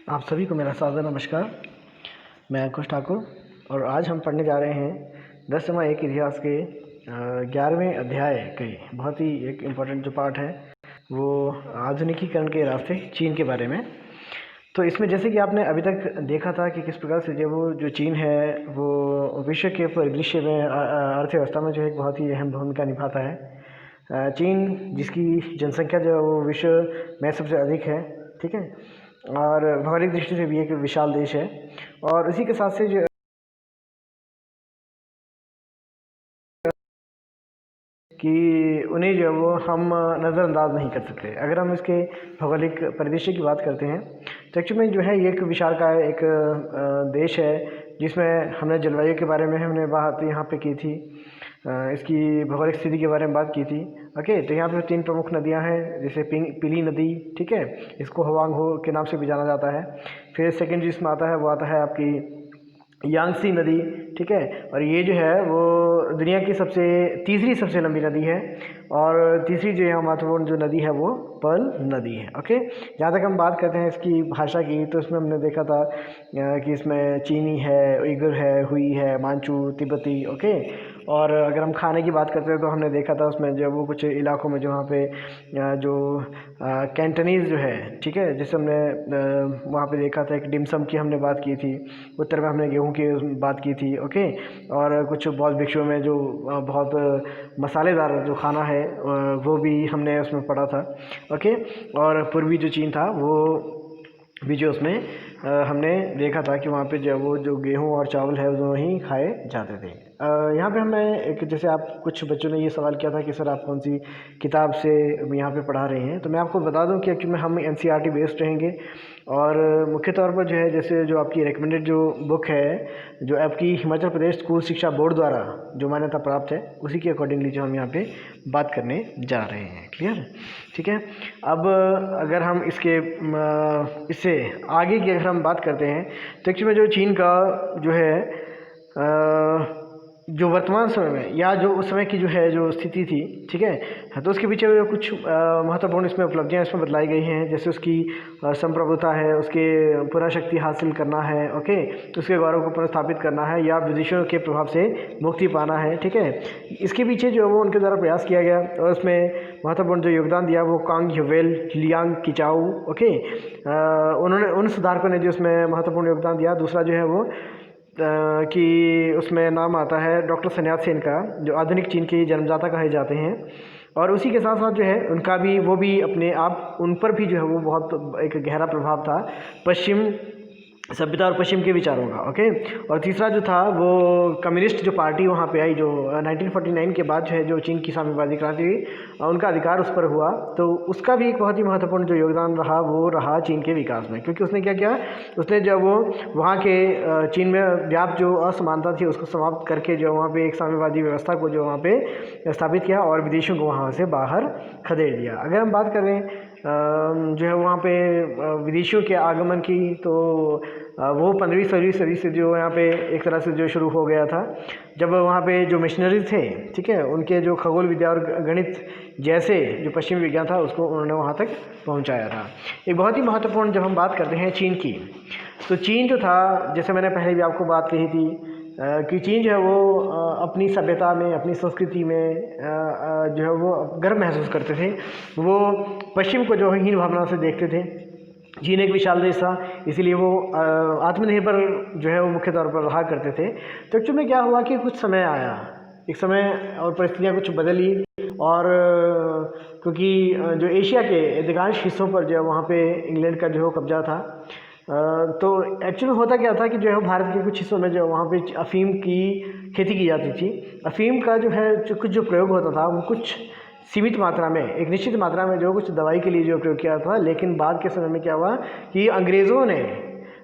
आप सभी को मेरा सादर नमस्कार। मैं अंकुश ठाकुर और आज हम पढ़ने जा रहे हैं 10वां एक इतिहास के 11वें अध्याय के बहुत ही एक इम्पोर्टेंट जो पार्ट है वो आधुनिकीकरण के रास्ते चीन के बारे में। तो इसमें जैसे कि आपने अभी तक देखा था कि किस प्रकार से जो चीन है वो विश्व के परिदृश्य में अर्थव्यवस्था में जो है एक बहुत ही अहम भूमिका निभाता है। चीन जिसकी जनसंख्या जो है वो विश्व में सबसे अधिक है, ठीक है, और भौगोलिक दृष्टि से भी एक विशाल देश है। और उसी के साथ से जो कि उन्हें जो है वो हम नज़रअंदाज नहीं कर सकते। अगर हम इसके भौगोलिक परिदृश्य की बात करते हैं तो एक्चुअली में जो है ये एक विशालकाय एक देश है जिसमें हमने जलवायु के बारे में हमने बात यहाँ पे की थी, इसकी भौगोलिक स्थिति के बारे में बात की थी। ओके, तो यहाँ पे 3 प्रमुख नदियाँ हैं, जैसे पीली नदी, ठीक है, इसको हवांग हो के नाम से भी जाना जाता है। फिर सेकेंड जिसमें आता है वो आता है आपकी यांगसी नदी, ठीक है, और ये जो है वो दुनिया की तीसरी सबसे लंबी नदी है। और तीसरी जो यहाँ महत्वपूर्ण जो नदी है वो पर्ल नदी है। ओके, जहाँ तक हम बात करते हैं इसकी भाषा की तो इसमें हमने देखा था कि इसमें चीनी है, उइगर है, हुई है, मांचू, तिब्बती। ओके, और अगर हम खाने की बात करते हैं तो हमने देखा था उसमें जो वो कुछ इलाकों में जो वहाँ पे जो कैंटनीज़ जो है, ठीक है, जैसे हमने वहाँ पे देखा था एक डिमसम की हमने बात की थी, उत्तर में हमने गेहूँ की बात की थी। ओके, और कुछ बौद्ध भिक्षुओं में जो बहुत मसालेदार जो खाना है वो भी हमने उसमें पढ़ा था। ओके, और पूर्वी जो चीन था वो भी जो उसमें हमने देखा था कि वहाँ पे जो गेहूँ और चावल है वो ही खाए जाते थे। यहाँ पे हमें एक जैसे आप कुछ बच्चों ने ये सवाल किया था कि सर आप कौन सी किताब से यहाँ पे पढ़ा रहे हैं, तो मैं आपको बता दूं कि एक्चुअली में हम NCERT बेस्ड रहेंगे और मुख्य तौर पर जो है जैसे जो आपकी रिकमेंडेड जो बुक है जो आपकी हिमाचल प्रदेश स्कूल शिक्षा बोर्ड द्वारा जो मान्यता प्राप्त है उसी के अकॉर्डिंगली जो हम यहाँ पे बात करने जा रहे हैं। क्लियर, ठीक है। अब अगर हम इससे आगे की अगर हम बात करते हैं तो एक्चुअली में जो चीन का जो है जो वर्तमान समय में या जो उस समय की जो है जो स्थिति थी, ठीक है, तो उसके पीछे कुछ महत्वपूर्ण इसमें उपलब्धियां इसमें बतलाई गई हैं। जैसे उसकी संप्रभुता है, उसके पुनः शक्ति हासिल करना है, ओके, तो उसके गौरव को पुनर्स्थापित करना है या विदेशियों के प्रभाव से मुक्ति पाना है, ठीक है। इसके पीछे जो वो उनके द्वारा प्रयास किया गया और उसमें महत्वपूर्ण जो योगदान दिया वो कांग ह्यूवेल, लियांग किचाऊ, ओके, उन्होंने उन सुधारकों ने जो उसमें महत्वपूर्ण योगदान दिया। दूसरा जो है वो कि उसमें नाम आता है डॉक्टर sun yat-sen का, जो आधुनिक चीन के जन्मदाता कहे जाते हैं। और उसी के साथ साथ जो है उनका भी वो भी अपने आप उन पर भी जो है वो बहुत एक गहरा प्रभाव था पश्चिम सभ्यता और पश्चिम के विचारों का। ओके, और तीसरा जो था वो कम्युनिस्ट जो पार्टी वहाँ पे आई जो 1949 के बाद जो है जो चीन की साम्यवादी क्रांति हुई उनका अधिकार उस पर हुआ, तो उसका भी एक बहुत ही महत्वपूर्ण जो योगदान रहा वो रहा चीन के विकास में। क्योंकि उसने क्या किया, उसने जब वो वहाँ के चीन में व्याप्त जो असमानता थी उसको समाप्त करके जो वहाँ पे एक साम्यवादी व्यवस्था को जो वहाँ पे स्थापित किया और विदेशियों को वहाँ से बाहर खदेड़ दिया। अगर हम बात करें जो है वहाँ पे विदेशियों के आगमन की, तो वो 15वीं सदी से जो यहाँ पे एक तरह से जो शुरू हो गया था जब वहाँ पे जो मिशनरीज थे, ठीक है, उनके जो खगोल विद्या और गणित जैसे जो पश्चिमी विज्ञान था उसको उन्होंने वहाँ तक पहुँचाया था। एक बहुत ही महत्वपूर्ण जब हम बात करते हैं चीन की, तो चीन जो था जैसे मैंने पहले भी आपको बात कही थी कि चीन जो है वो अपनी सभ्यता में, अपनी संस्कृति में जो है वो गर्व महसूस करते थे। वो पश्चिम को जो हीन भावना से देखते थे। चीन एक विशाल देश था, इसीलिए वो आत्मनिर्भर जो है वो मुख्य तौर पर रहा करते थे। तो एक्चुअली में क्या हुआ कि कुछ समय आया, एक समय और परिस्थितियाँ कुछ बदली और क्योंकि जो एशिया के अधिकांश हिस्सों पर जो है वहाँ पे इंग्लैंड का जो है कब्जा था, तो एक्चुअली होता क्या था कि जो है भारत के कुछ हिस्सों में जो वहाँ पे अफ़ीम की खेती की जाती थी। अफ़ीम का जो है कुछ जो प्रयोग होता था वो कुछ सीमित मात्रा में, एक निश्चित मात्रा में जो कुछ दवाई के लिए जो प्रयोग किया था। लेकिन बाद के समय में क्या हुआ कि अंग्रेज़ों ने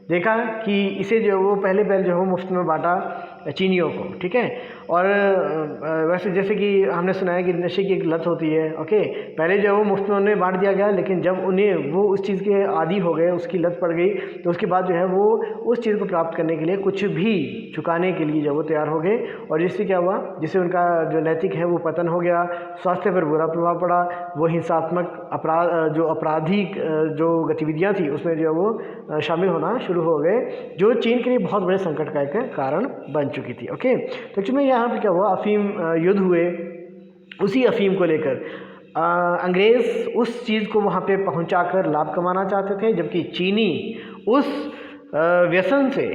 देखा कि इसे जो वो पहले जो है मुफ्त में बांटा चीनियों को, ठीक है। और वैसे जैसे कि हमने सुना है कि नशे की एक लत होती है, ओके। पहले जो वो मुफ्त में उन्हें बांट दिया गया, लेकिन जब उन्हें वो उस चीज़ के आदी हो गए, उसकी लत पड़ गई, तो उसके बाद जो है वो उस चीज़ को प्राप्त करने के लिए कुछ भी चुकाने के लिए जब वो तैयार हो गए, और जिससे क्या हुआ, जिससे उनका जो नैतिक है वो पतन हो गया, स्वास्थ्य पर बुरा प्रभाव पड़ा, वो हिंसात्मक अपराध जो आपराधिक जो गतिविधियाँ थी उसमें जो है वो शामिल होना शुरू हो गए, जो चीन के लिए बहुत बड़े संकट का एक कारण बन चुकी थी, ओके। तो एक्चुअली यहाँ पर क्या हुआ, अफीम युद्ध हुए, उसी अफीम को लेकर अंग्रेज़ उस चीज़ को वहाँ पे पहुँचाकर लाभ कमाना चाहते थे, जबकि चीनी उस व्यसन से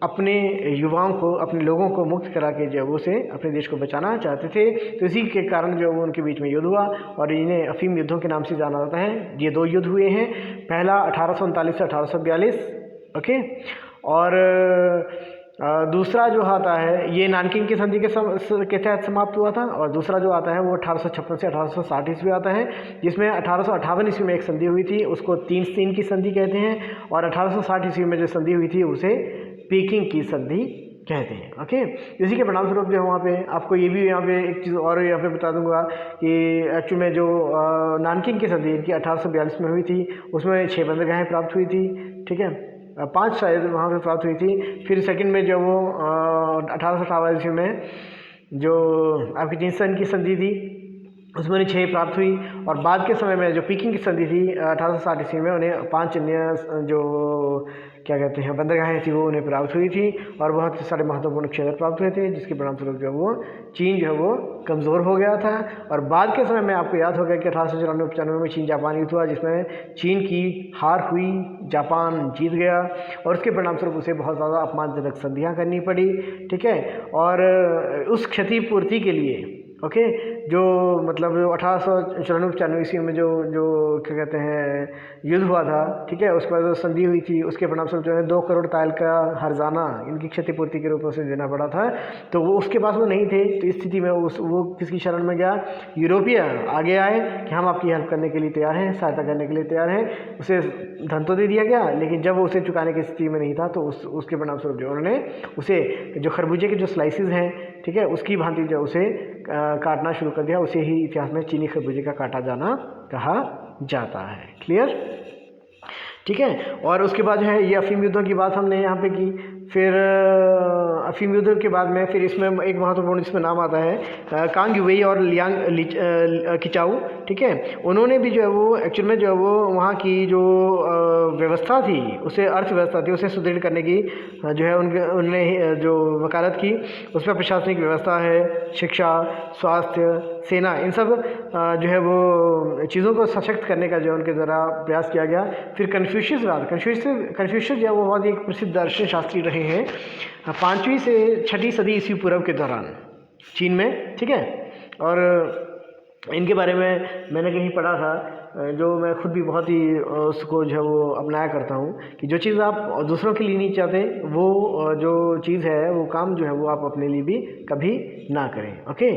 अपने युवाओं को, अपने लोगों को मुक्त करा के जो वो से अपने देश को बचाना चाहते थे। तो इसी के कारण जो वो उनके बीच में युद्ध हुआ, और इन्हें अफीम युद्धों के नाम से जाना जाता है। ये 2 युद्ध हुए हैं, पहला 1839 से 1842, ओके, और दूसरा जो आता है ये नानकिंग की संधि के तहत समाप्त हुआ था, और दूसरा जो आता है वो 1856 से 1860 ईस्वी आता है, जिसमें 1858 ईस्वी में एक संधि हुई थी, उसको 3 की संधि कहते हैं, और 1860 ईस्वी में जो संधि हुई थी उसे पीकिंग की संधि कहते हैं, ओके। इसी के परिणाम स्वरूप जो वहाँ पे आपको ये भी यहाँ पे एक चीज़ और यहाँ पे बता दूंगा कि एक्चुअल में जो नानकिंग की संधि इनकी 1842 में हुई थी, उसमें 6 बंदरगाहें प्राप्त हुई थी, ठीक है, 5 शायद वहाँ पे प्राप्त हुई थी। फिर सेकंड में जो वो 1858 ईस्वी में जो आपकी जिनसन की संधि थी उसमें उन्हें 6 प्राप्त हुई, और बाद के समय में जो पीकिंग की संधि थी 1860 ईस्वी में उन्हें 5 अन्य जो क्या कहते हैं बंदरगाहें थी वो उन्हें प्राप्त हुई थी, और बहुत सारे महत्वपूर्ण क्षेत्र प्राप्त हुए थे, जिसके परिणाम स्वरूप जो वो चीन जो है वो कमज़ोर हो गया था। और बाद के समय में आपको याद होगा कि 1894-95 में चीन जापान युद्ध हुआ, जिसमें चीन की हार हुई, जापान जीत गया, और उसके परिणाम स्वरूप उसे बहुत ज़्यादा अपमानजनक संधियाँ करनी पड़ी, ठीक है। और उस क्षतिपूर्ति के लिए, ओके, जो मतलब 1894-95 ईस्वी में जो क्या कहते हैं युद्ध हुआ था, ठीक है, उसके बाद जो संधि हुई थी उसके परिणाम स्वरूप जो है 2 करोड़ ताइल का हर्जाना इनकी क्षतिपूर्ति के रूप में उसे देना पड़ा था। तो वो उसके पास वो नहीं थे, तो इस स्थिति में वो किसकी शरण में गया, यूरोपीय आगे आए कि हम आपकी हेल्प करने के लिए तैयार हैं, सहायता करने के लिए तैयार हैं। उसे धन तो दे दिया गया, लेकिन जब वो उसे चुकाने की स्थिति में नहीं था, तो उसके परिणाम स्वरूप जो उन्होंने उसे जो खरबूजे के जो स्लाइसिस हैं, ठीक है, उसकी भांति जो उसे काटना शुरू कर दिया। उसे ही इतिहास में चीनी खरबूजे का काटा जाना कहा जाता है। क्लियर, ठीक है। और उसके बाद जो है ये अफीम युद्धों की बात हमने यहाँ पे की। फिर अफीम युद्ध के बाद में फिर इसमें एक महत्वपूर्ण इसमें नाम आता है कांग युवेई और लियांग किचाऊ, ठीक है। उन्होंने भी जो है वो एक्चुअल में जो है वो वहाँ की जो व्यवस्था थी, उसे अर्थव्यवस्था थी, उसे सुदृढ़ करने की जो है उन्होंने जो वकालत की। उसमें प्रशासनिक व्यवस्था है, शिक्षा, स्वास्थ्य, सेना, इन सब जो है वो चीज़ों को सशक्त करने का जो उनके द्वारा प्रयास किया गया। फिर कन्फ्यूशियस जो है वो बहुत ही एक प्रसिद्ध दर्शन शास्त्री रहे हैं 5वीं से 6वीं सदी ईस्वी पूर्व के दौरान चीन में, ठीक है। और इनके बारे में मैंने कहीं पढ़ा था, जो मैं खुद भी बहुत ही उसको जो है वो अपनाया करता हूँ, कि जो चीज़ आप दूसरों के लिए नहीं चाहते, वो जो चीज़ है वो काम जो है वो आप अपने लिए भी कभी ना करें, ओके।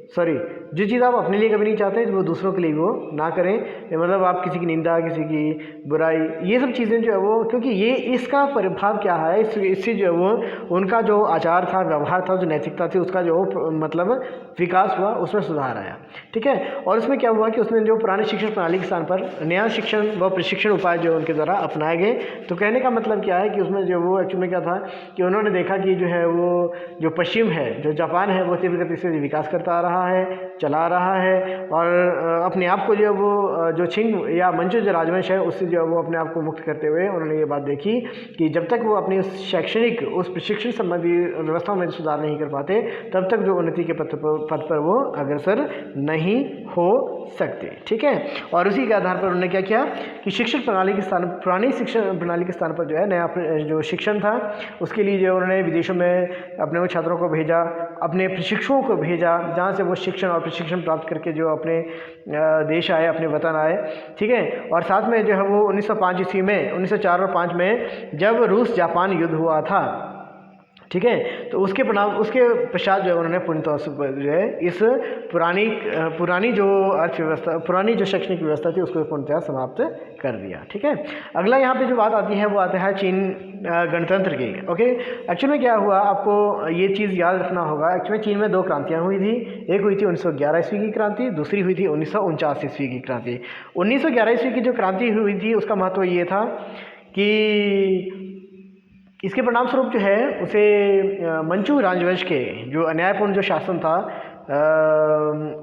जो चीज़ आप अपने लिए कभी नहीं चाहते वो दूसरों के लिए वो ना करें। मतलब आप किसी की निंदा, किसी की बुराई, ये सब चीज़ें जो है वो, क्योंकि ये इसका प्रभाव क्या है, इससे जो है वो उनका जो आचार था, व्यवहार था, जो नैतिकता थी, उसका जो मतलब विकास हुआ, उसमें सुधार आया, ठीक है। और उसमें क्या हुआ कि उसने जो पुराने शिक्षण प्रणाली के स्थान पर नया शिक्षण व प्रशिक्षण उपाय जो उनके द्वारा अपनाए गए। तो कहने का मतलब क्या है कि उसमें जो वो एक्चुअल में क्या था कि उन्होंने देखा कि जो है वो जो पश्चिम है, जो जापान है, वो तीव्र गति से विकास करता आ रहा है, चला रहा है, और अपने आप को जो है वो जो छिंग या मंचू जो राजवंश है उससे जो है वो अपने आप को मुक्त करते हुए उन्होंने ये बात देखी कि जब तक वो अपनी शैक्षणिक उस प्रशिक्षण संबंधी व्यवस्थाओं में सुधार नहीं कर पाते, तब तक जो उन्नति के पथ पर वो अग्रसर नहीं हो सकते, ठीक है। और उसी के आधार पर उन्होंने क्या किया कि शिक्षण प्रणाली के स्थान, पुरानी शिक्षण प्रणाली के स्थान पर जो है नया जो शिक्षण था, उसके लिए जो उन्होंने विदेशों में अपने वो छात्रों को भेजा, अपने प्रशिक्षुओं को भेजा, जहाँ से वो शिक्षण और प्रशिक्षण प्राप्त करके जो अपने देश आए, अपने वतन आए, ठीक है। और साथ में जो है वो 1905 ईस्वी में, 1904 और 5 में जब रूस जापान युद्ध हुआ था, ठीक है। तो उसके पश्चात जो है उन्होंने पूर्ण तौर से जो है इस पुरानी जो अर्थव्यवस्था, पुरानी जो शैक्षणिक व्यवस्था थी उसको पूर्णतः समाप्त कर दिया। ठीक है। अगला यहाँ पे जो बात आती है वो आता है चीन गणतंत्र की। ओके, एक्चुअली में क्या हुआ, आपको ये चीज़ याद रखना होगा। एक्चुअली में चीन में 2 क्रांतियाँ हुई थी। एक हुई थी 1911 ईस्वी की क्रांति, दूसरी हुई थी 1949 ईस्वी की क्रांति। 1911 ईस्वी की जो क्रांति हुई थी उसका महत्व ये था कि इसके परिणाम स्वरूप जो है उसे मंचू राजवंश के जो अन्यायपूर्ण जो शासन था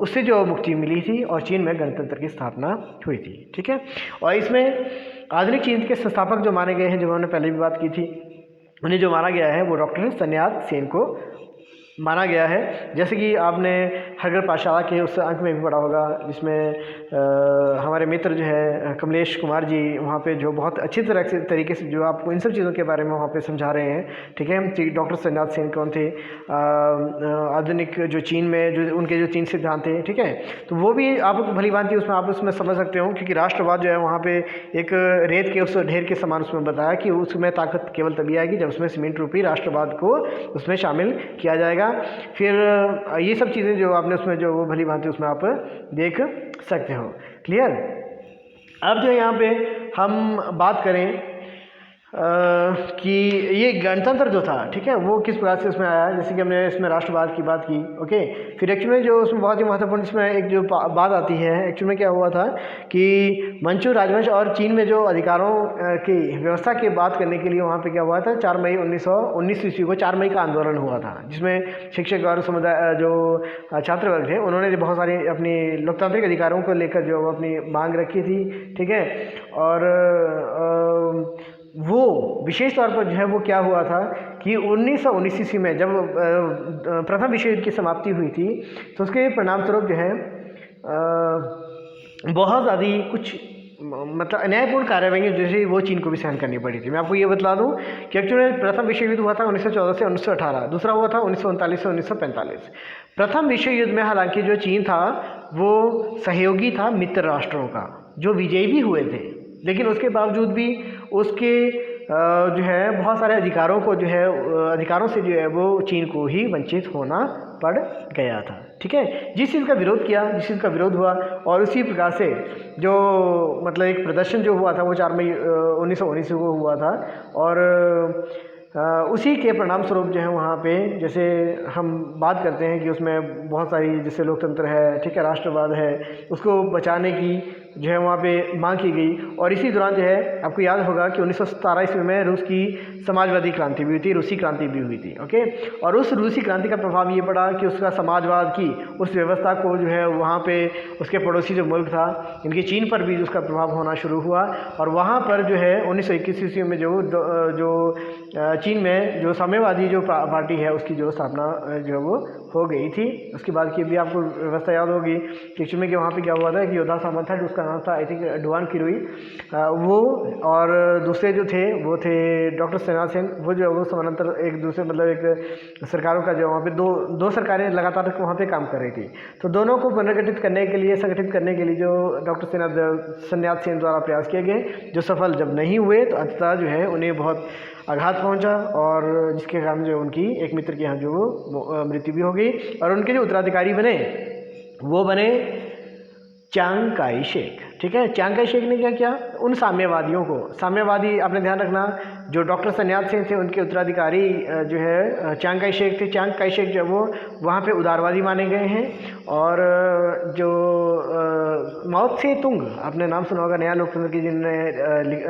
उससे जो मुक्ति मिली थी और चीन में गणतंत्र की स्थापना हुई थी। ठीक है। और इसमें आधुनिक चीन के संस्थापक जो माने गए हैं, जो मैंने पहले भी बात की थी, उन्हें जो माना गया है वो डॉक्टर sun yat-sen को माना गया है। जैसे कि आपने हरगर पाठशाला के उस अंक में भी पढ़ा होगा, जिसमें हमारे मित्र जो है कमलेश कुमार जी वहाँ पे जो बहुत अच्छी तरीके से जो आपको इन सब चीज़ों के बारे में वहाँ पे समझा रहे हैं। ठीक है। डॉक्टर sun yat-sen कौन थे, आधुनिक जो चीन में जो उनके जो 3 सिद्धांत थे। ठीक है। तो वो भी आप भली भांति उसमें समझ सकते हो, क्योंकि राष्ट्रवाद जो है वहाँ पे एक रेत के उस ढेर के समान उसमें बताया कि उसमें ताकत केवल तभी आएगी जब उसमें सीमेंट रूपी राष्ट्रवाद को उसमें शामिल किया जाएगा। फिर ये सब चीज़ें जो आपने उसमें जो वो भली भांति उसमें आप देख सकते हो। क्लियर। अब जो यहाँ पे हम बात करें कि ये गणतंत्र जो था, ठीक है, वो किस प्रकार से इसमें आया। जैसे कि हमने इसमें राष्ट्रवाद की बात की। ओके, फिर एक्चुअली में जो उसमें बहुत ही महत्वपूर्ण इसमें एक जो बात आती है, एक्चुअली में क्या हुआ था कि मंचू राजवंश और चीन में जो अधिकारों की व्यवस्था की बात करने के लिए वहाँ पे क्या हुआ था, 4 मई 1919 ईस्वी को 4 मई का आंदोलन हुआ था, जिसमें शिक्षक और समुदाय जो छात्र वर्ग थे उन्होंने बहुत सारी अपनी लोकतांत्रिक अधिकारों को लेकर जो अपनी मांग रखी थी। ठीक है। और वो विशेष तौर पर जो है वो क्या हुआ था कि 1919 ईस्वी में जब प्रथम विश्व युद्ध की समाप्ति हुई थी, तो उसके परिणाम स्वरूप जो है बहुत ज़्यादा कुछ मतलब अन्यायपूर्ण कार्रवाई जैसे वो चीन को भी सहन करनी पड़ी थी। मैं आपको ये बता दूं कि एक्चुअली प्रथम विश्व युद्ध हुआ था 1914 से 1918, दूसरा हुआ था 1939 से 1945। प्रथम विश्व युद्ध में हालांकि जो चीन था वो सहयोगी था मित्र राष्ट्रों का, जो विजयी भी हुए थे, लेकिन उसके बावजूद भी उसके जो है बहुत सारे अधिकारों को जो है अधिकारों से जो है वो चीन को ही वंचित होना पड़ गया था। ठीक है। जिस चीज़ का विरोध किया, जिस चीज़ का विरोध हुआ, और उसी प्रकार से जो मतलब एक प्रदर्शन जो हुआ था वो 4 मई 1919 को हुआ था, और उसी के परिणाम स्वरूप जो है वहाँ पे जैसे हम बात करते हैं कि उसमें बहुत सारी जैसे लोकतंत्र है, ठीक है, राष्ट्रवाद है, उसको बचाने की जो है वहाँ पे मांग की गई। और इसी दौरान जो है आपको याद होगा कि 1917 ईस्वी में रूस की समाजवादी क्रांति भी हुई थी, रूसी क्रांति भी हुई थी। ओके। और उस रूसी क्रांति का प्रभाव ये पड़ा कि उसका समाजवाद की उस व्यवस्था को जो है वहाँ पे उसके पड़ोसी जो मुल्क था इनकी चीन पर भी उसका प्रभाव होना शुरू हुआ। और वहाँ पर जो है 1921 ईस्वी में जो चीन में जो साम्यवादी जो पार्टी है उसकी जो स्थापना जो वो हो गई थी। उसके बाद की भी आपको व्यवस्था याद होगी कि एक्चुअली कि वहाँ पे क्या हुआ था कि योद्धा सामंत था, उसका नाम था आई थिंक डुआन किरोई, वो और दूसरे जो थे वो थे डॉक्टर sun yat-sen। वो जो वो समानांतर एक दूसरे मतलब एक सरकारों का जो वहाँ पे दो सरकारें लगातार वहाँ पे काम कर रही थी। तो दोनों को पुनर्गठित करने के लिए, संगठित करने के लिए जो डॉक्टर sun yat-sen द्वारा प्रयास किए गए, जो सफल जब नहीं हुए तो अंततः जो है उन्हें बहुत आघात पहुंचा, और जिसके कारण जो उनकी एक मित्र के यहाँ जो वो मृत्यु भी हो गई। और उनके जो उत्तराधिकारी बने वो बने चांग काई शेक। ठीक है। चांग काई शेक ने क्या किया, उन साम्यवादियों को, साम्यवादी आपने ध्यान रखना जो डॉक्टर sun yat-sen थे उनके उत्तराधिकारी जो है चांग काई शेक थे। चांग काई शेक जो वो वहाँ पे उदारवादी माने गए हैं। और जो माओ त्से तुंग, आपने नाम सुना होगा, नया लोकतंत्र की जिन्होंने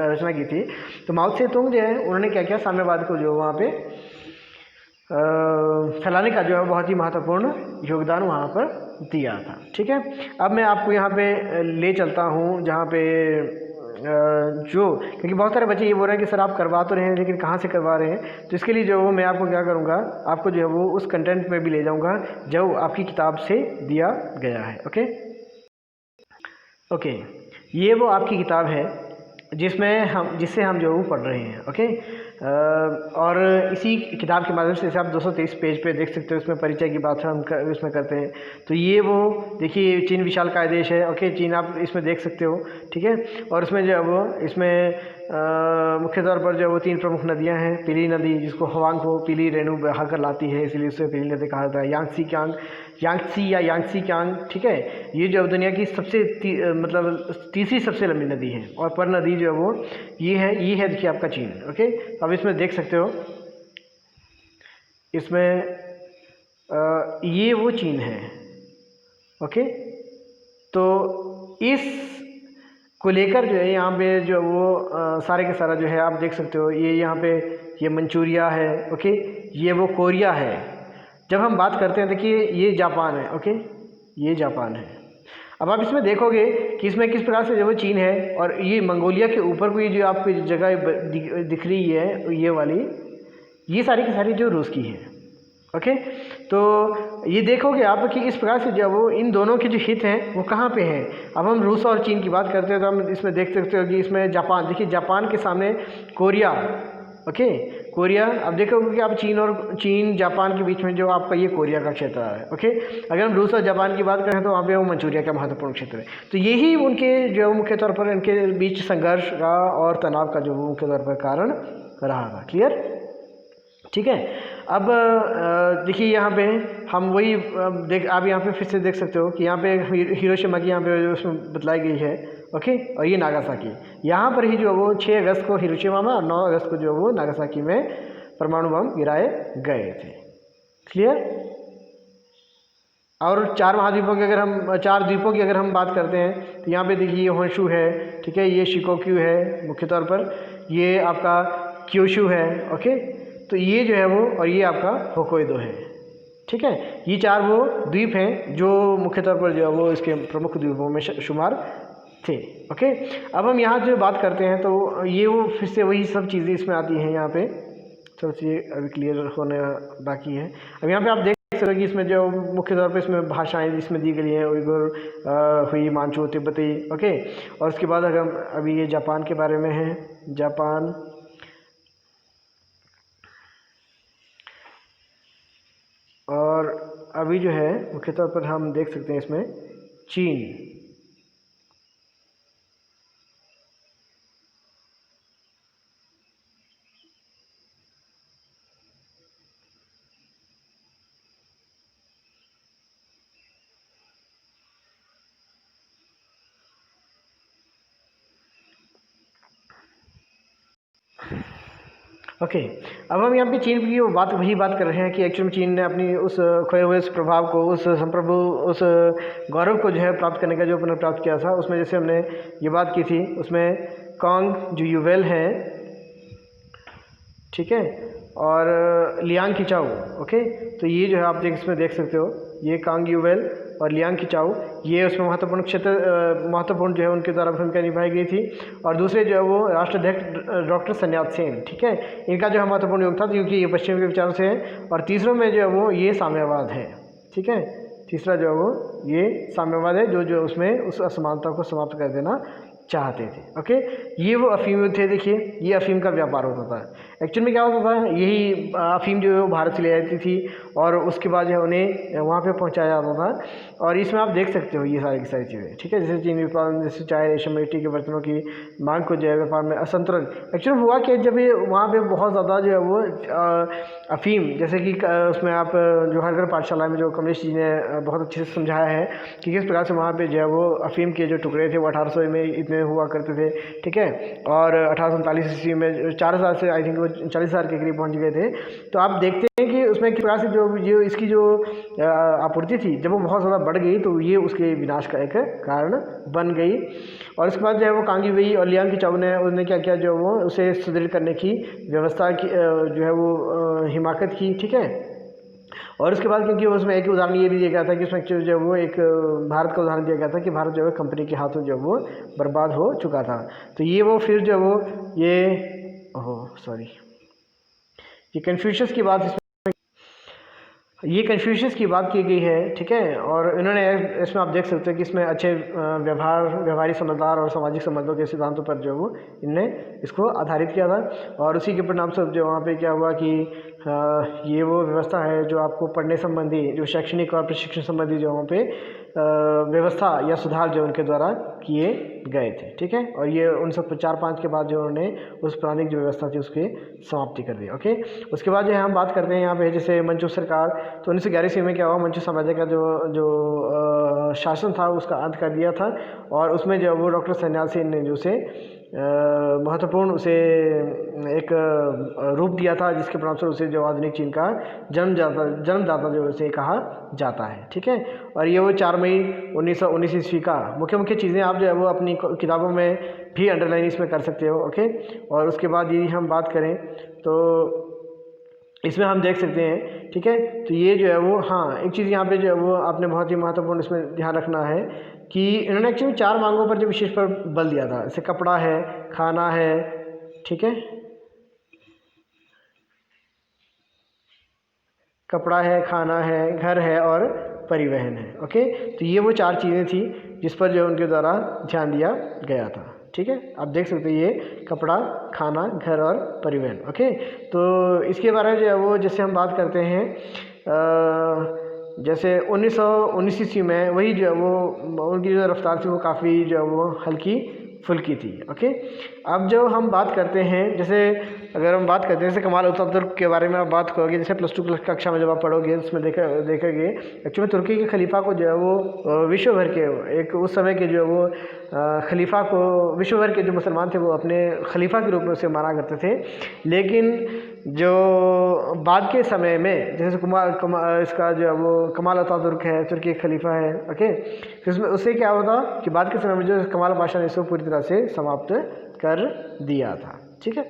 रचना की थी, तो माओ त्से तुंग जो है उन्होंने क्या किया, साम्यवाद को जो वहाँ पे फैलाने का जो है बहुत ही महत्वपूर्ण योगदान वहाँ पर दिया था। ठीक है। अब मैं आपको यहाँ पे ले चलता हूँ जहाँ पे क्योंकि बहुत सारे बच्चे ये बोल रहे हैं कि सर आप करवा तो रहे हैं लेकिन कहाँ से करवा रहे हैं, तो इसके लिए जो मैं आपको क्या करूँगा, आपको जो है वो उस कंटेंट में भी ले जाऊँगा जो आपकी किताब से दिया गया है। ओके, ये वो आपकी किताब है जिससे हम जो वो पढ़ रहे हैं। ओके, और इसी किताब के माध्यम से आप 223 पेज पे देख सकते हो, इसमें परिचय की बात हम इसमें करते हैं। तो ये वो देखिए, चीन विशालकाय देश है। ओके, चीन आप इसमें देख सकते हो, ठीक है। और इसमें जो है वो इसमें मुख्य तौर पर जो वो 3 प्रमुख नदियां हैं। पीली नदी, जिसको हवांग को पीली रेणु बहा कर लाती है, इसलिए उसे पीली नदी कहा जाता है। यांगसी या यांगसी क्यांग, ठीक है। ये जो दुनिया की सबसे मतलब तीसरी सबसे लंबी नदी है। और पर नदी जो है वो ये है देखिए आपका चीन। ओके, अब इसमें देख सकते हो, इसमें ये वो चीन है। ओके, तो इस को लेकर जो है यहाँ पे जो वो सारे के सारा जो है आप देख सकते हो, ये यहाँ पे ये मंचूरिया है। ओके, ये वो कोरिया है। जब हम बात करते हैं, देखिए ये जापान है। ओके, ये जापान है। अब आप इसमें देखोगे कि इसमें किस प्रकार से जो वो चीन है, और ये मंगोलिया के ऊपर कोई जो आपको जगह दिख रही है, ये वाली, ये सारी की सारी जो रूस की है। ओके, तो ये देखोगे आप कि इस प्रकार से जो वो इन दोनों के जो हित हैं वो कहाँ पे हैं। अब हम रूस और चीन की बात करते हैं तो हम इसमें देख सकते हो कि इसमें जापान, देखिए जापान के सामने कोरिया। ओके, कोरिया, अब देखोगे कि आप चीन जापान के बीच में जो आपका ये कोरिया का क्षेत्र है। ओके, अगर हम रूस और जापान की बात करें तो वहाँ पे वो मंचूरिया का महत्वपूर्ण क्षेत्र है। तो यही उनके जो मुख्य तौर पर इनके बीच संघर्ष का और तनाव का जो मुख्य तौर पर कारण रहा था। क्लियर, ठीक है। अब देखिए यहाँ पे हम वही आप यहाँ पे फिर से देख सकते हो कि यहाँ पे हिरोशिमा की यहाँ पे उसमें बतलाई गई है। ओके, और ये नागासाकी, यहाँ पर ही जो वो 6 अगस्त को हिरोशिमा में और 9 अगस्त को जो वो नागासाकी में परमाणु बम गिराए गए थे। क्लियर। और 4 द्वीपों की अगर हम बात करते हैं तो यहाँ पे देखिए ये होन्शु है, ठीक है, ये शिकोक्यू है मुख्य तौर पर, ये आपका क्योशु है। ओके, तो ये जो है वो, और ये आपका होक्काइडो है। ठीक है, ये 4 वो द्वीप हैं जो मुख्य तौर पर जो है वो इसके प्रमुख द्वीपों में शुमार थे। ओके, अब हम यहाँ जो बात करते हैं तो ये वो फिर से वही सब चीज़ें इसमें आती हैं। यहाँ पे सब चीज़ें अभी क्लियर होने बाकी है। अब यहाँ पे आप देख सकते हो कि इसमें जो मुख्य तौर पर इसमें भाषाएं इसमें दी गई हैं, उइगुर हुई, मांचू, तिब्बती। ओके, और उसके बाद अगर हम अभी ये जापान के बारे में है, जापान, और अभी जो है मुख्य तौर पर हम देख सकते हैं इसमें चीन। ओके, अब हम यहाँ पे चीन की वही बात कर रहे हैं कि एक्चुअली चीन ने अपनी उस खोए हुए उस प्रभाव को, उस संप्रभु, उस गौरव को जो है प्राप्त करने का जो पुनर्प्राप्त किया था, उसमें जैसे हमने ये बात की थी, उसमें कांग जो युवेल है, ठीक है, और लियांग किचाऊ। ओके, तो ये जो है आप इसमें देख सकते हो, ये कांग युवेल और लियांग किचाऊ, ये उसमें महत्वपूर्ण जो है उनके द्वारा भूमिका निभाई गई थी। और दूसरे जो है वो राष्ट्राध्यक्ष डॉक्टर सन यात सेन, ठीक है, इनका जो है महत्वपूर्ण योग था क्योंकि ये पश्चिम के विचारों से है। और तीसरों में जो है वो ये साम्यवाद है। ठीक है, तीसरा जो है वो ये साम्यवाद है जो उसमें उस असमानता को समाप्त कर देना चाहते थे। ओके, ये वो अफीम थे। देखिए ये अफीम का व्यापार होता था। एक्चुअल में क्या होता था, यही अफीम जो है वो भारत से ले जाती थी और उसके बाद जो है उन्हें वहाँ पे पहुँचाया जाता था। और इसमें आप देख सकते हो ये सारी की सारी चीज़ें, ठीक है, जैसे चीनी उत्पादन, जैसे चाय, रेशम, मिट्टी के बर्तनों की मांग को जो है व्यापार में असंतुलन। एक्चुअली हुआ कि जब ये वहाँ पर बहुत ज़्यादा जो है वो अफीम, जैसे कि उसमें आप जो हरघर पाठशाला में जो कमलेश जी ने बहुत अच्छे से समझाया है कि किस प्रकार से वहाँ पे जो है वो अफीम के जो टुकड़े थे वो 1800 में इतने हुआ करते थे। ठीक है, और 1839 ईस्वी में 4000 से आई थिंक वो 40,000 के करीब पहुँच गए थे। तो आप देखते हैं कि उसमें किस प्रकार से जो इसकी जो आपूर्ति थी जब वो बहुत ज़्यादा बढ़ गई तो ये उसके विनाश का एक कारण बन गई। और उसके बाद जो है वो कांगी हुई और लियांग किचाऊ ने उन्होंने क्या किया, जो वो उसे सुदृढ़ करने की व्यवस्था की, जो है वो हिमाकत की। ठीक है, और उसके बाद क्योंकि उसमें एक उदाहरण ये भी दिया गया था कि उसमें जो है वो एक भारत का उदाहरण दिया गया था कि भारत जो है कंपनी के हाथों जो वो बर्बाद हो चुका था। तो ये वो फिर जो वो ये कन्फ्यूशियस की बात इसमें, ये कन्फ्यूशियस की बात की गई है, ठीक है। और इन्होंने इसमें आप देख सकते हैं कि इसमें अच्छे व्यवहारी समझदार और सामाजिक संबंधों के सिद्धांतों पर जो वो इनने इसको आधारित किया था। और उसी के परिणाम स्वरूप जो वहाँ पे क्या हुआ कि ये वो व्यवस्था है जो आपको पढ़ने संबंधी, जो शैक्षणिक और प्रशिक्षण संबंधी जो वहाँ पे व्यवस्था या सुधार जो उनके द्वारा किए गए थे, ठीक है। और ये 1904-5 के बाद जो उन्होंने उस प्रारंभिक जो व्यवस्था थी उसकी समाप्ति कर दी, ओके। उसके बाद जो है हम बात करते हैं यहाँ पे जैसे मंचू सरकार, तो 1911 ईस्वी में क्या हुआ, मंचू साम्राज्य का जो शासन था उसका अंत कर दिया था। और उसमें जो वो डॉक्टर सन्यासी ने जो से महत्वपूर्ण उसे एक रूप दिया था, जिसके परिणामस्वरूप उसे जो आधुनिक चीन का जन्मदाता जो उसे कहा जाता है, ठीक है। और ये वो 4 मई 1919 ईस्वी का मुख्य चीज़ें आप जो है वो अपनी किताबों में भी अंडरलाइन इसमें कर सकते हो, ओके। और उसके बाद यदि हम बात करें तो इसमें हम देख सकते हैं, ठीक है। तो ये जो है वो, हाँ, एक चीज़ यहाँ पे जो है वो आपने बहुत ही महत्वपूर्ण इसमें ध्यान रखना है कि इन्होंने एक्चुअली 4 मांगों पर जो विशेष पर बल दिया था, जैसे कपड़ा है, खाना है, ठीक है, कपड़ा है, खाना है, घर है और परिवहन है, ओके। तो ये वो 4 चीज़ें थी जिस पर जो उनके द्वारा ध्यान दिया गया था, ठीक है। आप देख सकते हैं ये कपड़ा, खाना, घर और परिवहन, ओके। तो इसके बारे में जो है वो जैसे हम बात करते हैं जैसे 1919 ईस्वी में वही जो है वो उनकी जो रफ्तार थी वो काफ़ी जो है वो हल्की फुल्की थी, ओके। अब जो हम बात करते हैं, जैसे अगर हम बात करते हैं जैसे कमाल अतातुर्क के बारे में आप बात करोगे, जैसे +2 कक्षा में जब आप पढ़ोगे उसमें देखेंगे एक्चुअली तुर्की के खलीफा को जो है वो विश्व भर के एक उस समय के जो है वो खलीफा को विश्व भर के जो मुसलमान थे वो अपने खलीफा के रूप में उसे माना करते थे। लेकिन जो बाद के समय में जैसे इसका जो है वो कमाल अतातुर्क है, तुर्की खलीफा है, ओके। फिर उसमें उससे क्या होता कि बाद के समय में जो कमाल पाशा ने इसको पूरी तरह से समाप्त कर दिया था, ठीक है।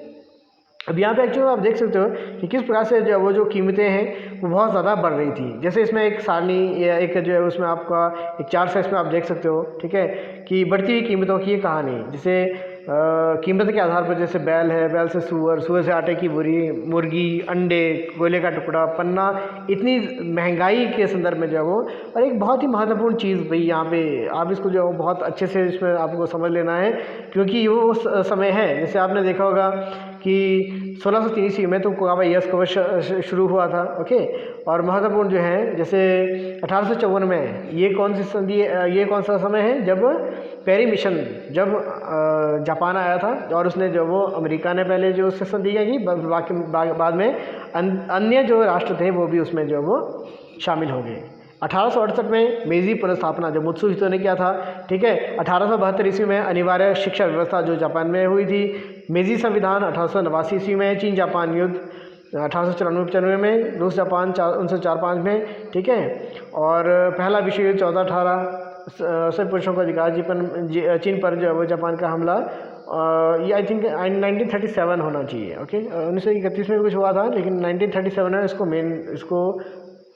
अब यहाँ पे एक्चुअली आप देख सकते हो कि किस प्रकार से जो वो जो कीमतें हैं वो बहुत ज़्यादा बढ़ रही थी। जैसे इसमें एक सारणी या एक जो है उसमें आपका एक चार्ट साइज में आप देख सकते हो, ठीक है, कि बढ़ती हुई कीमतों की ये कहानी, जैसे कीमत के आधार पर जैसे बैल है, बैल से सूअर, सूअर से आटे की बोरी, मुर्गी, अंडे, कोयले का टुकड़ा, पन्ना, इतनी महंगाई के संदर्भ में जो है वो। और एक बहुत ही महत्वपूर्ण चीज़ भाई यहाँ पे आप इसको जो है बहुत अच्छे से इसमें आपको समझ लेना है, क्योंकि वो समय है जैसे आपने देखा होगा कि 1630 ईस्वी में तो काबा यस कवच शुरू हुआ था, ओके। और महत्वपूर्ण जो है जैसे 1854 में ये कौन सी संधि, ये कौन सा समय है जब पेरी मिशन जब जापान आया था और उसने जो वो अमेरिका ने पहले जो उससे संधियाँ की, बाद में अन्य जो राष्ट्र थे वो भी उसमें जो वो शामिल हो गए। 1868 में मेजी पुनर्स्थापना जो मुत्सुहितो ने किया था, ठीक है। 1872 ईस्वी में अनिवार्य शिक्षा व्यवस्था जो जापान में हुई थी। मेजी संविधान 1889 ईस्वी में। चीन जापान युद्ध 1894 में। रूस जापान 1945 में, ठीक है। और पहला विश्व युद्ध 1418 सभी पुरुषों को अधिकार चीन पर जो वो जापान का हमला, ये आई थिंक 1937 होना चाहिए, ओके। 1931 में भी कुछ हुआ था, लेकिन 1937 में इसको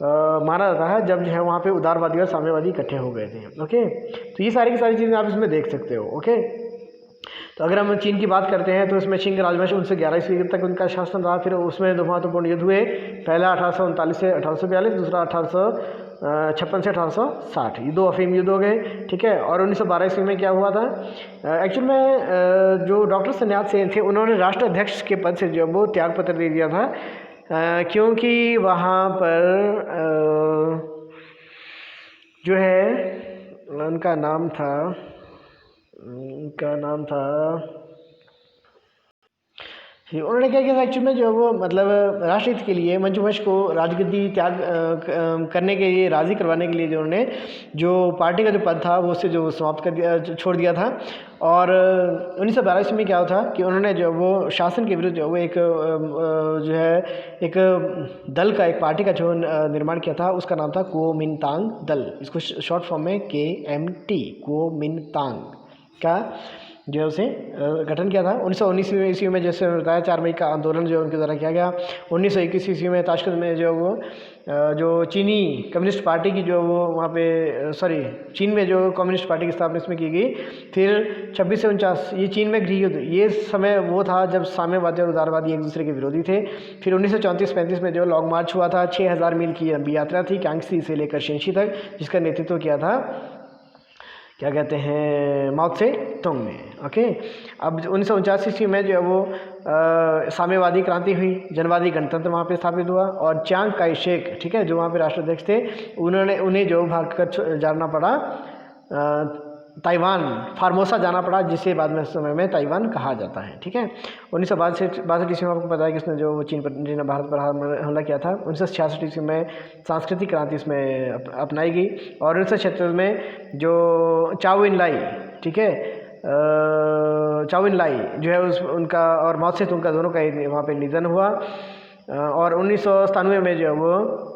माना जाता है जब जो है वहाँ पे उदारवादी और साम्यवादी इकट्ठे हो गए थे, ओके। तो ये सारी की सारी चीज़ें आप इसमें देख सकते हो, ओके। तो अगर हम चीन की बात करते हैं तो इसमें शिंग राजवंश 1911 ईस्वी तक उनका शासन रहा। फिर उसमें 2 महत्वपूर्ण युद्ध हुए, पहला 1839 से 1842, दूसरा 1856 से 1860, ये 2 अफीम युद्ध हो गए, ठीक है। और 1912 ईस्वी में क्या हुआ था, एक्चुअल में जो डॉक्टर सन्यात सेन थे उन्होंने राष्ट्राध्यक्ष के पद से जो वो त्याग पत्र दे दिया था, क्योंकि वहाँ पर जो है उनका नाम था उन्होंने क्या किया था एक्चुअली में जो वो मतलब राष्ट्रहित के लिए मंचू वंश को राजगद्दी त्याग करने के लिए राज़ी करवाने के लिए जो उन्होंने जो पार्टी का जो पद था वो उससे जो समाप्त कर दिया, छोड़ दिया था। और 1912 ईस्वी में क्या हुआ था कि उन्होंने जो वो शासन के विरुद्ध जो वो एक जो है एक दल का, एक पार्टी का जो निर्माण किया था, उसका नाम था कुओमिंतांग दल। इसको शॉर्ट फॉर्म में KMT कुओमिंतांग का जो है उसे गठन किया था। 1919 ईस्वी में जैसे बताया 4 मई का आंदोलन जो उनके द्वारा किया गया। 1921 ईस्वी में ताशकंद में जो वो जो चीनी कम्युनिस्ट पार्टी की जो वो वहाँ पे चीन में जो कम्युनिस्ट पार्टी की स्थापना इसमें की गई। फिर 26 से 49 ये चीन में गृह युद्ध, ये समय वो था जब साम्यवादी और उदारवादी एक दूसरे के विरोधी थे। फिर 1934-35 में जो लॉन्ग मार्च हुआ था, 6000 मील की लंबी यात्रा थी कांगसी से लेकर शेंशी तक, जिसका नेतृत्व किया था क्या कहते हैं माओ त्से तुंग ने। ओके, अब 1949 ईस्वी में जो है वो साम्यवादी क्रांति हुई, जनवादी गणतंत्र वहाँ पे स्थापित हुआ और चियांग काई शेक, ठीक है, जो वहाँ पे राष्ट्राध्यक्ष थे, उन्हें जो भाग कर जाना पड़ा ताइवान, फार्मोसा जाना पड़ा, जिसे बाद में समय में ताइवान कहा जाता है। ठीक है, 1962 ईस्वी में आपको पता है कि इसने जो चीन पर भारत पर हमला किया था। 1966 ईस्वी में सांस्कृतिक क्रांति इसमें अपनाई गई और 1976 में जो चाओ इन लाई, ठीक है, चाओ इन लाई जो है उनका और माओ त्से तुंग का दोनों का वहाँ पे निधन हुआ। और 1997 में जो है वो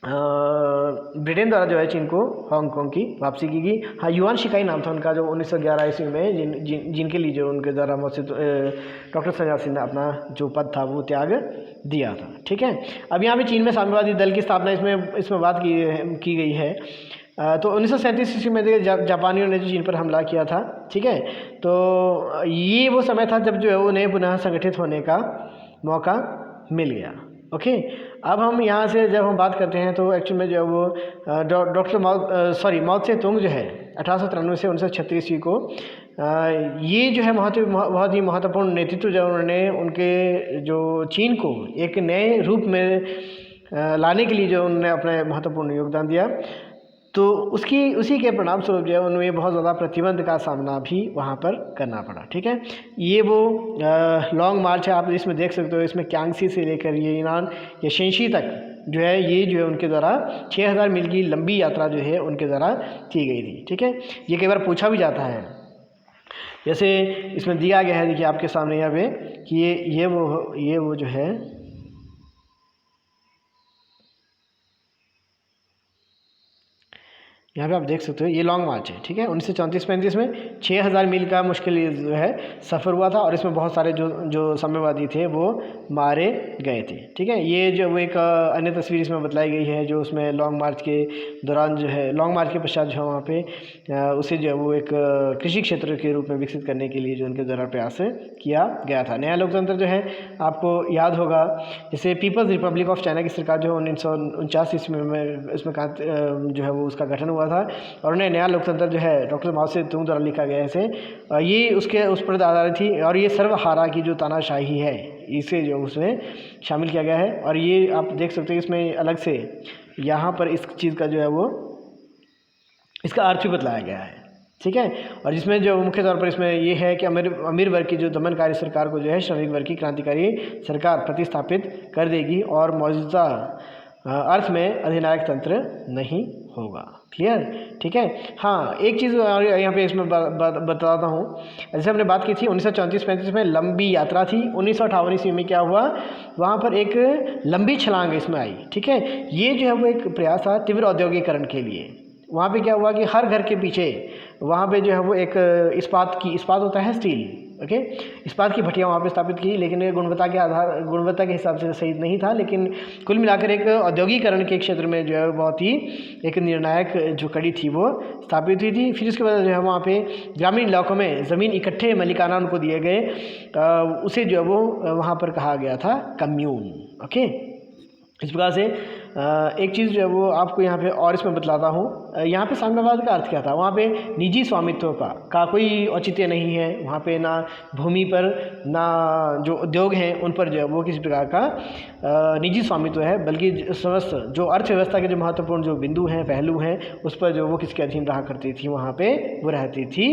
ब्रिटेन द्वारा जो है चीन को हांगकांग की वापसी की गई। हाँ, युआन शिकाई नाम था उनका, जो 1911 ईस्वी में जिनके लिए जो उनके द्वारा डॉक्टर संजय सिंह ने अपना जो पद था वो त्याग दिया था। ठीक है, अब यहाँ पे चीन में साम्यवादी दल की स्थापना इसमें बात की गई है। तो 1937 ईस्वी में जापानियों ने जो चीन पर हमला किया था। ठीक है, तो ये वो समय था जब जो है उन्हें पुनः संगठित होने का मौका मिल गया। ओके, अब हम यहाँ से जब हम बात करते हैं तो एक्चुअल में जो है वो डॉक्टर माओ त्से तुंग जो है 1893 से 1936 ईस्वी को ये जो है बहुत ही महत्वपूर्ण नेतृत्व जो उन्होंने उनके जो चीन को एक नए रूप में लाने के लिए जो उन्होंने अपना महत्वपूर्ण योगदान दिया, तो उसी के परिणाम स्वरूप जो है उन्हें बहुत ज़्यादा प्रतिबंध का सामना भी वहाँ पर करना पड़ा। ठीक है, ये वो लॉन्ग मार्च है, आप इसमें देख सकते हो, इसमें क्यांगसी से लेकर ये ईनान या शेंशी तक जो है ये जो है उनके द्वारा 6000 मील की लंबी यात्रा जो है उनके द्वारा की गई थी। ठीक है, ये कई बार पूछा भी जाता है, जैसे इसमें दिया गया है, देखिए आपके सामने यहाँ पे कि ये वो जो है यहाँ पे आप देख सकते हो, ये लॉन्ग मार्च है। ठीक है, 1934-35 में 6000 मील का मुश्किल जो है सफ़र हुआ था और इसमें बहुत सारे जो साम्यवादी थे वो मारे गए थे। ठीक है, ये जो वो एक अन्य तस्वीर इसमें बतलाई गई है, जो उसमें लॉन्ग मार्च के दौरान जो है लॉन्ग मार्च के पश्चात जो है वहाँ पे उसे जो है वो एक कृषि क्षेत्र के रूप में विकसित करने के लिए जो उनके द्वारा प्रयास किया गया था। नया लोकतंत्र जो है आपको याद होगा, जैसे पीपल्स रिपब्लिक ऑफ चाइना की सरकार जो है 1949 ईस्वी में इसमें जो है वो उसका गठन हुआ था और उन्हें नया लोकतंत्र जो है डॉक्टर माओ त्से तुंग द्वारा लिखा गया है। ये उस पर आधारित थी और ये सर्वहारा की जो तानाशाही है इसे जो उसमें शामिल किया गया है। और ये आप देख सकते हैं इसमें अलग से यहाँ पर इस चीज़ का जो है वो इसका अर्थ भी बतलाया गया है। ठीक है, और जिसमें जो मुख्य तौर पर इसमें ये है कि अमीर वर्ग की जो दमनकारी सरकार को जो है श्रमिक वर्ग की क्रांतिकारी सरकार प्रतिस्थापित कर देगी और मौजूदा अर्थ में अधिनायक तंत्र नहीं होगा। क्लियर? ठीक है, हाँ, एक चीज़ और यहाँ पे इसमें बताता हूँ, जैसे हमने बात की थी 1934-35 में लंबी यात्रा थी। 1958 ईस्वी में क्या हुआ, वहाँ पर एक लंबी छलांग इसमें आई। ठीक है, ये जो है वो एक प्रयास था तीव्र औद्योगिकरण के लिए। वहाँ पे क्या हुआ कि हर घर के पीछे वहाँ पे जो है वो एक इस्पात होता है, स्टील, ओके, इस्पात की भट्टियाँ वहाँ पे स्थापित की, लेकिन ये गुणवत्ता के हिसाब से सही नहीं था। लेकिन कुल मिलाकर एक औद्योगिकरण के क्षेत्र में जो है बहुत ही एक निर्णायक जो कड़ी थी वो स्थापित हुई थी। फिर उसके बाद जो है वहाँ पे ग्रामीण इलाकों में ज़मीन इकट्ठे मलिकाना उनको दिए गए, उसे जो है वो वहाँ पर कहा गया था कम्यून। ओके, इस प्रकार से एक चीज़ जो है वो आपको यहाँ पे और इसमें बतलाता हूँ। यहाँ पे साम्यवाद का अर्थ क्या था, वहाँ पे निजी स्वामित्व का कोई औचित्य नहीं है। वहाँ पे ना भूमि पर ना जो उद्योग हैं उन पर जो है वो किसी प्रकार का निजी स्वामित्व है, बल्कि समस्त जो अर्थव्यवस्था के जो महत्वपूर्ण जो बिंदु हैं, पहलू हैं, उस पर जो वो किसके अधीन रहा करती थी, वहाँ पर वो रहती थी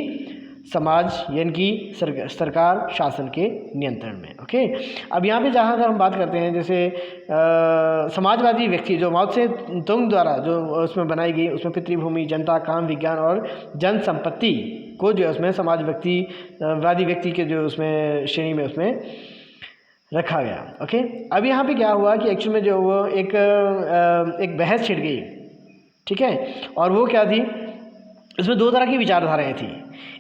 समाज यानी कि सरकार शासन के नियंत्रण में। ओके, अब यहाँ पे जहाँ हम बात करते हैं, जैसे समाजवादी व्यक्ति जो माओ त्से तुंग द्वारा जो उसमें बनाई गई, उसमें पितृभूमि, जनता, काम, विज्ञान और जन संपत्ति को जो है उसमें समाजवादी व्यक्ति के जो उसमें श्रेणी में उसमें रखा गया। ओके, अब यहाँ पे क्या हुआ कि एक्चुअल में जो वो एक बहस छिड़ गई। ठीक है, और वो क्या थी, इसमें दो तरह की विचारधाराएँ थी।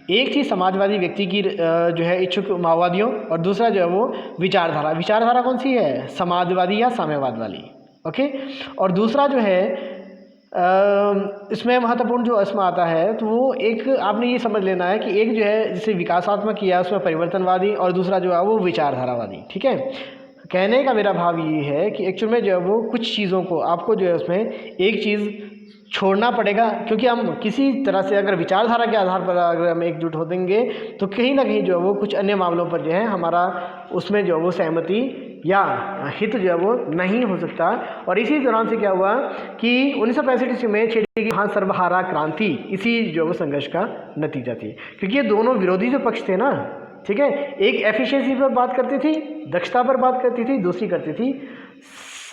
एक थी समाजवादी व्यक्ति की जो है इच्छुक माओवादियों, और दूसरा जो है वो विचारधारा। विचारधारा कौन सी है? समाजवादी या साम्यवाद वाली। ओके। और दूसरा जो है इसमें महत्वपूर्ण जो इसमें आता है तो वो एक आपने ये समझ लेना है कि एक जो है जिसे विकासात्मक किया उसमें परिवर्तनवादी, और दूसरा जो है वो विचारधारावादी। ठीक है। कहने का मेरा भाव ये है कि एक्चुअल में जो है वो कुछ चीज़ों को आपको जो है उसमें एक चीज़ छोड़ना पड़ेगा, क्योंकि हम किसी तरह से अगर विचारधारा के आधार पर अगर हम एकजुट हो देंगे तो कहीं ना कहीं जो है वो कुछ अन्य मामलों पर जो है हमारा उसमें जो है वो सहमति या हित जो है वो नहीं हो सकता। और इसी दौरान से क्या हुआ कि 1965 में छेड़ी गई महान सर्वहारा क्रांति इसी जो है वो संघर्ष का नतीजा थी, क्योंकि ये दोनों विरोधी जो पक्ष थे ना, ठीक है, एक एफिशिएंसी पर बात करती थी, दक्षता पर बात करती थी, दूसरी करती थी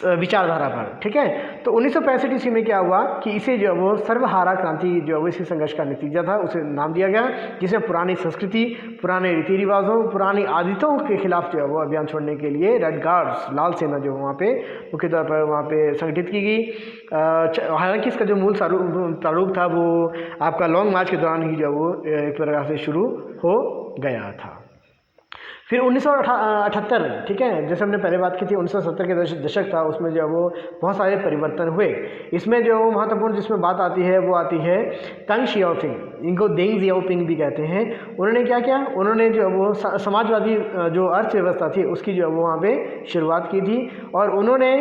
विचारधारा पर। ठीक है। तो 1965 ईस्वी में क्या हुआ कि इसे जो है वो सर्वहारा क्रांति जो है वो इसी संघर्ष का नतीजा था, उसे नाम दिया गया, जिसमें पुरानी संस्कृति, पुराने रीति रिवाजों, पुरानी आदतों के खिलाफ जो है वो अभियान छोड़ने के लिए रेड गार्ड्स, लाल सेना जो वहाँ पे मुख्य तौर पर वहाँ पे संगठित की गई। हालांकि इसका जो मूल प्रारूप था वो आपका लॉन्ग मार्च के दौरान ही जो है वो एक प्रकार से शुरू हो गया था। फिर 1978, ठीक है, जैसे हमने पहले बात की थी 1970 के दशक था, उसमें जो है वो बहुत सारे परिवर्तन हुए। इसमें जो महत्वपूर्ण जिसमें बात आती है वो आती है तंग शियाओपिंग, इनको देंग जियाओपिंग भी कहते हैं। उन्होंने क्या किया? उन्होंने जो वो समाजवादी जो अर्थव्यवस्था थी उसकी जो है वो वहाँ पे शुरुआत की थी, और उन्होंने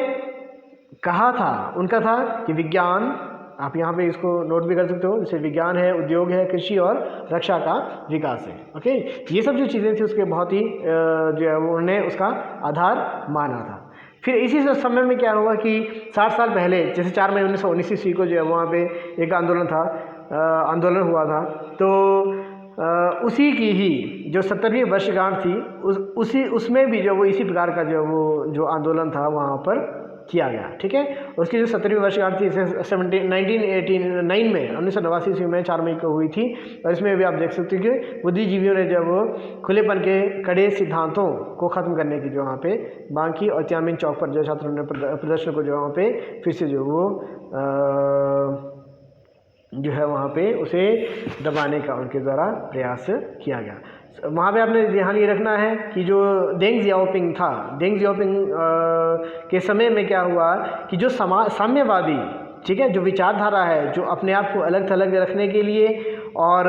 कहा था, उनका था कि विज्ञान, आप यहाँ पे इसको नोट भी कर सकते हो, जैसे विज्ञान है, उद्योग है, कृषि और रक्षा का विकास है। ओके। ये सब जो चीज़ें थी उसके बहुत ही जो है उन्होंने उसका आधार माना था। फिर इसी समय में क्या हुआ कि 60 साल पहले, जैसे 4 मई 1919 ईस्वी को जो है वहाँ पे एक आंदोलन हुआ था, तो उसी की ही जो 70वीं वर्षगांठ थी उसमें भी जो वो इसी प्रकार का जो आंदोलन था वहाँ पर किया गया। ठीक है। उसकी जो 70वीं वर्षगांठ थी 1989 में 1989 ईस्वी में 4 मई को हुई थी, और इसमें भी आप देख सकते हैं कि बुद्धिजीवियों ने जब वो खुलेपन के कड़े सिद्धांतों को ख़त्म करने की जो वहाँ पे मांग की, और तियानमेन चौक पर जो छात्रों ने प्रदर्शन को जो वहाँ पे फिर से जो वो जो है वहाँ पे उसे दबाने का उनके द्वारा प्रयास किया गया। वहाँ पे आपने ध्यान ये रखना है कि जो देंग जियाओपिंग था, देंग जियाओपिंग के समय में क्या हुआ कि जो साम्यवादी, ठीक है, जो विचारधारा है, जो अपने आप को अलग थलग रखने के लिए और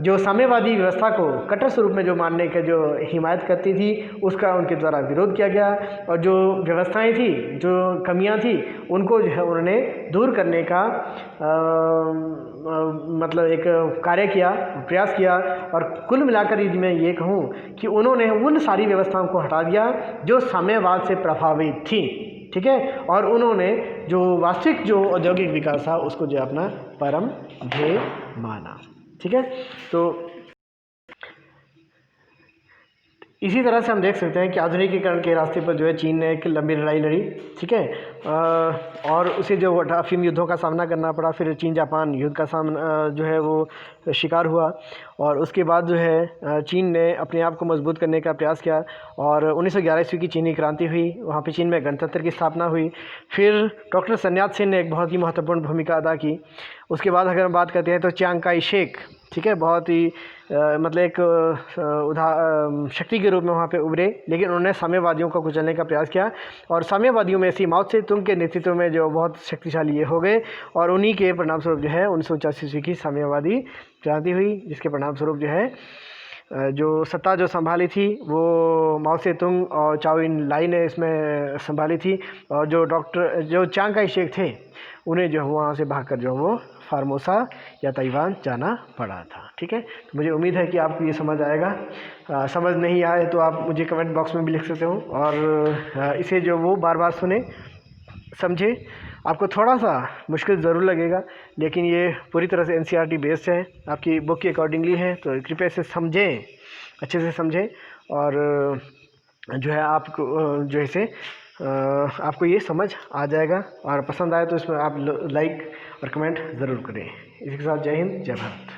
जो साम्यवादी व्यवस्था को कट्टर स्वरूप में जो मानने का जो हिमायत करती थी, उसका उनके द्वारा विरोध किया गया, और जो व्यवस्थाएं थी, जो कमियां थी, उनको जो है उन्होंने दूर करने का मतलब एक कार्य किया, प्रयास किया। और कुल मिलाकर यदि मैं ये कहूँ कि उन्होंने उन सारी व्यवस्थाओं को हटा दिया जो साम्यवाद से प्रभावित थी। ठीक है। और उन्होंने जो वास्तविक जो औद्योगिक विकास था उसको जो अपना परम ध्येय माना। ठीक है। तो इसी तरह से हम देख सकते हैं कि आधुनिकीकरण के रास्ते पर जो है चीन ने एक लंबी लड़ाई लड़ी। ठीक है। और उसे जो अफीम युद्धों का सामना करना पड़ा, फिर चीन जापान युद्ध का सामना जो है वो शिकार हुआ, और उसके बाद जो है चीन ने अपने आप को मजबूत करने का प्रयास किया, और 1911 ईस्वी की चीनी क्रांति हुई, वहाँ पे चीन में गणतंत्र की स्थापना हुई। फिर डॉक्टर sun yat-sen ने एक बहुत ही महत्वपूर्ण भूमिका अदा की। उसके बाद अगर हम बात करते हैं तो चियांग काई शेक, ठीक है, बहुत ही मतलब एक शक्ति के रूप में वहाँ पे उभरे, लेकिन उन्होंने साम्यवादियों को कुचलने का प्रयास किया, और साम्यवादियों में से माओ त्से तुंग के नेतृत्व में जो बहुत शक्तिशाली ये हो गए, और उन्हीं के परिणामस्वरूप जो है 1949 ईस्वी की साम्यवादी क्रांति हुई, जिसके परिणामस्वरूप जो है जो सत्ता जो संभाली थी वो माओ त्से तुंग और चाओ इन लाई ने इसमें संभाली थी, और जो चियांग काई शेक थे उन्हें जो वहाँ से भागकर जो वो फार्मोसा या ताइवान जाना पड़ा था। ठीक है। तो मुझे उम्मीद है कि आपको ये समझ आएगा। समझ नहीं आए तो आप मुझे कमेंट बॉक्स में भी लिख सकते हो, और इसे जो वो बार बार सुने, समझे। आपको थोड़ा सा मुश्किल ज़रूर लगेगा, लेकिन ये पूरी तरह से NCERT बेस्ड है, आपकी बुक के अकॉर्डिंगली है, तो कृपया इसे समझें, अच्छे से समझें, और जो है आपको जो है इसे आपको ये समझ आ जाएगा, और पसंद आए तो इसमें आप लाइक और कमेंट ज़रूर करें। इसी के साथ जय हिंद, जय भारत।